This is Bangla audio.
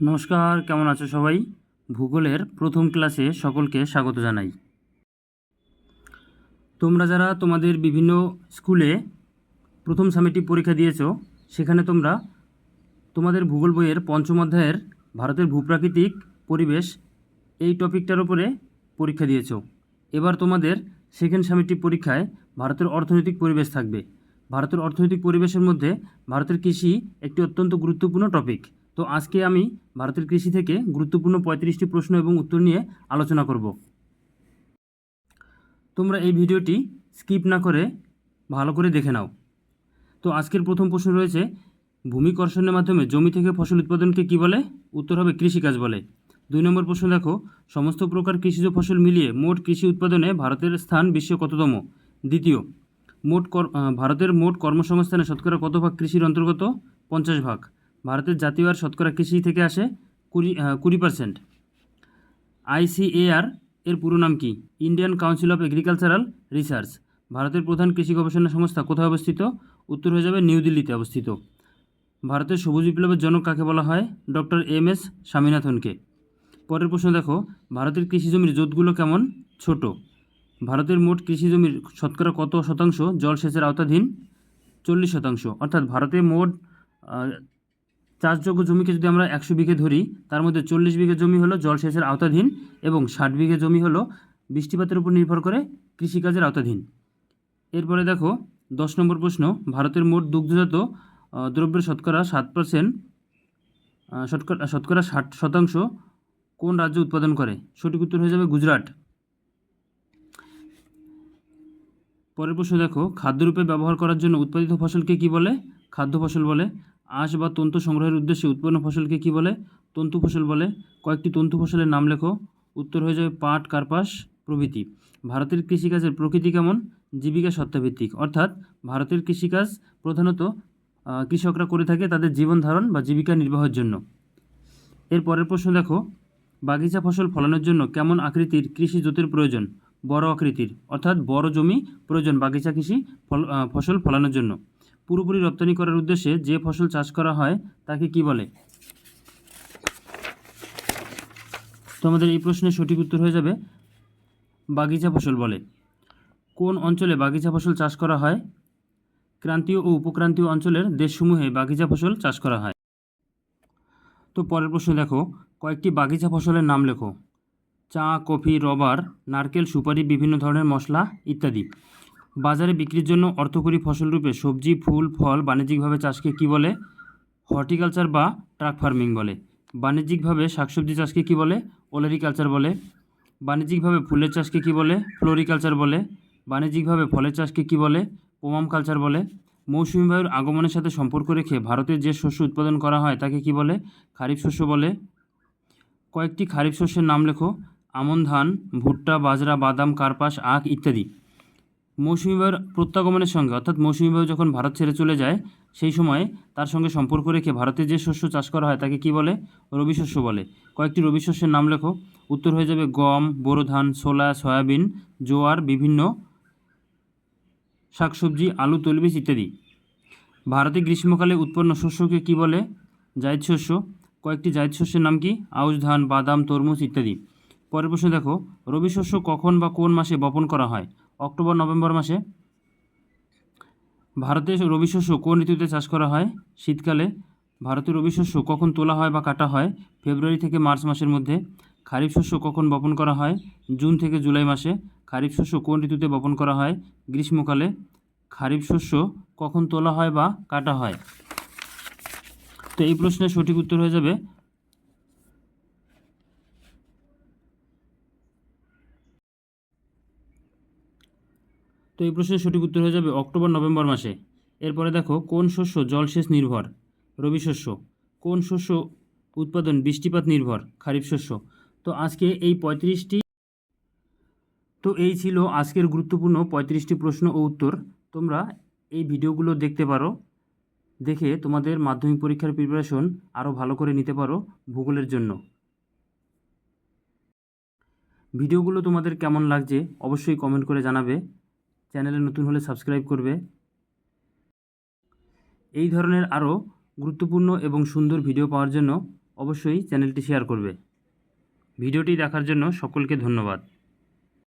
নমস্কার, কেমন আছো সবাই? ভূগোলের প্রথম ক্লাসে সকলকে স্বাগত জানাই। তোমরা যারা তোমাদের বিভিন্ন স্কুলে প্রথম সামেটিক পরীক্ষা দিয়েছো, সেখানে তোমরা তোমাদের ভূগোল বইয়ের পঞ্চম অধ্যায়ের ভারতের ভূপ্রাকৃতিক পরিবেশ এই টপিকটার উপরে পরীক্ষা দিয়েছো। এবার তোমাদের সেকেন্ড সামেটিক পরীক্ষায় ভারতের অর্থনৈতিক পরিবেশ থাকবে। ভারতের অর্থনৈতিক পরিবেশের মধ্যে ভারতের কৃষি একটি অত্যন্ত গুরুত্বপূর্ণ টপিক। তো আজকে আমি ভারতের কৃষি থেকে গুরুত্বপূর্ণ 35টি প্রশ্ন এবং উত্তর নিয়ে আলোচনা করব। তোমরা এই ভিডিওটি স্কিপ না করে ভালো করে দেখে নাও। তো আজকের প্রথম প্রশ্ন রয়েছে, ভূমি কর্ষণের মাধ্যমে জমি থেকে ফসল উৎপাদনকে কী বলে? উত্তর হবে কৃষিকাজ বলে। 2 নম্বর প্রশ্ন দেখো, সমস্ত প্রকার কৃষিজ ফসল মিলিয়ে মোট কৃষি উৎপাদনে ভারতের স্থান বিশ্বে কততম? দ্বিতীয়। ভারতের মোট কর্মসংস্থানে শতকরা কত ভাগ কৃষির অন্তর্গত? 50 ভাগ। ভারতের জাতীয় আয় শতকরা কৃষি থেকে আসে 20%। ICAR এর পুরো নাম কি? Indian council of agricultural research. ভারতের প্রধান কৃষি গবেষণা সংস্থা কোথায় অবস্থিত? উত্তর হয়ে যাবে নিউ দিল্লিতে অবস্থিত। ভারতের সবুজ বিপ্লবের জনক কাকে বলা হয়? Doctor MS স্বামীনাথনকে। পরের প্রশ্ন দেখো, ভারতের কৃষি জমির জোতগুলো কেমন? ছোট। ভারতের মোট কৃষি জমির শতকরা কত শতাংশ জলসেচের আওতাধীন? 40%। অর্থাৎ ভারতে মোট চাষযোগ্য জমিকে যদি আমরা 100 বিঘে ধরি, তার মধ্যে 40 বিঘে জমি হলো জলসেচের আওতাধীন এবং 60 বিঘে জমি হলো বৃষ্টিপাতের উপর নির্ভর করে কৃষিকাজের আওতাধীন। এরপরে দেখো 10 নম্বর প্রশ্ন, ভারতের মোট দুগ্ধজাত দ্রব্যের শতকরা 7%, শতকরা 60% কোন রাজ্য উৎপাদন করে? সঠিক উত্তর হয়ে যাবে গুজরাট। পরের প্রশ্ন দেখো, খাদ্যরূপে ব্যবহার করার জন্য উৎপাদিত ফসলকে কি বলে? খাদ্য ফসল বলে। আঁশ বা তন্তু সংগ্রহের উদ্দেশ্যে উৎপন্ন ফসলকে কি বলে? তন্তু ফসল বলে। কয়েকটি তন্তু ফসলের নাম লেখো। উত্তর হয়ে যাবে পাট, কার্পাস প্রভৃতি। ভারতের কৃষিকাজের প্রকৃতি কেমন? জীবিকা সত্তাভিত্তিক। অর্থাৎ ভারতের কৃষিকাজ প্রধানত কৃষকরা করে থাকে তাদের জীবন ধারণ বা জীবিকা নির্বাহের জন্য। এর পরের প্রশ্ন দেখো, বাগিচা ফসল ফলানোর জন্য কেমন আকৃতির কৃষি জোতের প্রয়োজন? বড় আকৃতির, অর্থাৎ বড় জমি প্রয়োজন বাগিচা কৃষি ফসল ফলানোর জন্য। পুরোপুরি রপ্তানি করার উদ্দেশ্যে যে ফসল চাষ করা হয় তাকে কি বলে? তো আমাদের এই প্রশ্নের সঠিক উত্তর হয়ে যাবে বাগিচা ফসল বলে। কোন অঞ্চলে বাগিচা ফসল চাষ করা হয়? ক্রান্তীয় ও উপক্রান্তীয় অঞ্চলের দেশসমূহে বাগিচা ফসল চাষ করা হয়। তো পরের প্রশ্ন দেখো, কয়েকটি বাগিচা ফসলের নাম লেখো। চা, কফি, রবার, নারকেল, সুপারি, বিভিন্ন ধরনের মশলা ইত্যাদি। বাজারে বিক্রির জন্য অর্থকরী ফসলরূপে সবজি, ফুল, ফল বাণিজ্যিকভাবে চাষকে কি বলে? হর্টিকালচার বা ট্রাক ফার্মিং বলে। বাণিজ্যিকভাবে শাকসবজি চাষকে কি বলে? ওলেরিকালচার বলে। বাণিজ্যিকভাবে ফুলের চাষকে কি বলে? ফ্লোরিকালচার বলে। বাণিজ্যিকভাবে ফলের চাষকে কি বলে? পোমাম কালচার বলে। মৌসুমী বায়ুর আগমনের সাথে সম্পর্ক রেখে ভারতে যে শস্য উৎপাদন করা হয় তাকে কি বলে? খারিফ শস্য বলে। কয়েকটি খারিফ শস্যের নাম লেখো। আমন ধান, ভুট্টা, বাজরা, বাদাম, কার্পাস, আখ ইত্যাদি। মৌসুমী বায়ুর প্রত্যাগমনের সঙ্গে, অর্থাৎ মৌসুমী বায়ু যখন ভারত ছেড়ে চলে যায় সেই সময় তার সঙ্গে সম্পর্ক রেখে ভারতে যে শস্য চাষ করা হয় তাকে কি বলে? রবি শস্য বলে। কয়েকটি রবি শস্যের নাম লেখো। উত্তর হয়ে যাবে গম, বোরো ধান, ছোলা, সয়াবিন, জোয়ার, বিভিন্ন শাকসবজি, আলু, তৈলবীজ ইত্যাদি। ভারতে গ্রীষ্মকালে উৎপন্ন শস্যকে কি বলে? জায়িদ শস্য। কয়েকটি জায়িদ শস্যের নাম কি? আউশ ধান, বাদাম, তরমুজ ইত্যাদি। পরের প্রশ্ন দেখো, রবি শস্য কখন বা কোন মাসে বপন করা হয়? অক্টোবর, নভেম্বর মাসে। ভারতে রবি শস্য কোন ঋতুতে চাষ করা হয়? শীতকালে। ভারতের রবি শস্য কখন তোলা হয় বা কাটা হয়? ফেব্রুয়ারি থেকে মার্চ মাসের মধ্যে। খারিফ শস্য কখন বপন করা হয়? জুন থেকে জুলাই মাসে। খারিফ শস্য কোন ঋতুতে বপন করা হয়? গ্রীষ্মকালে। খারিফ শস্য কখন তোলা হয় বা কাটা হয়? তো এই প্রশ্নের সঠিক উত্তর হয়ে যাবে অক্টোবর, নভেম্বর মাসে। এরপরে দেখো, কোন শস্য জলসেচ নির্ভর? রবি শস্য। কোন শস্য উৎপাদন বৃষ্টিপাত নির্ভর? খারিফ শস্য। তো আজকে এই 35টি এই ছিল আজকের গুরুত্বপূর্ণ 35টি প্রশ্ন ও উত্তর। তোমরা এই ভিডিওগুলো দেখতে পারো, দেখে তোমাদের মাধ্যমিক পরীক্ষার প্রিপারেশন আরও ভালো করে নিতে পারো ভূগোলের জন্য। ভিডিওগুলো তোমাদের কেমন লাগছে অবশ্যই কমেন্ট করে জানাবে। চ্যানেলে নতুন হলে সাবস্ক্রাইব করবে। এই ধরনের আরও গুরুত্বপূর্ণ এবং সুন্দর ভিডিও পাওয়ার জন্য অবশ্যই চ্যানেলটি শেয়ার করবে। ভিডিওটি দেখার জন্য সকলকে ধন্যবাদ।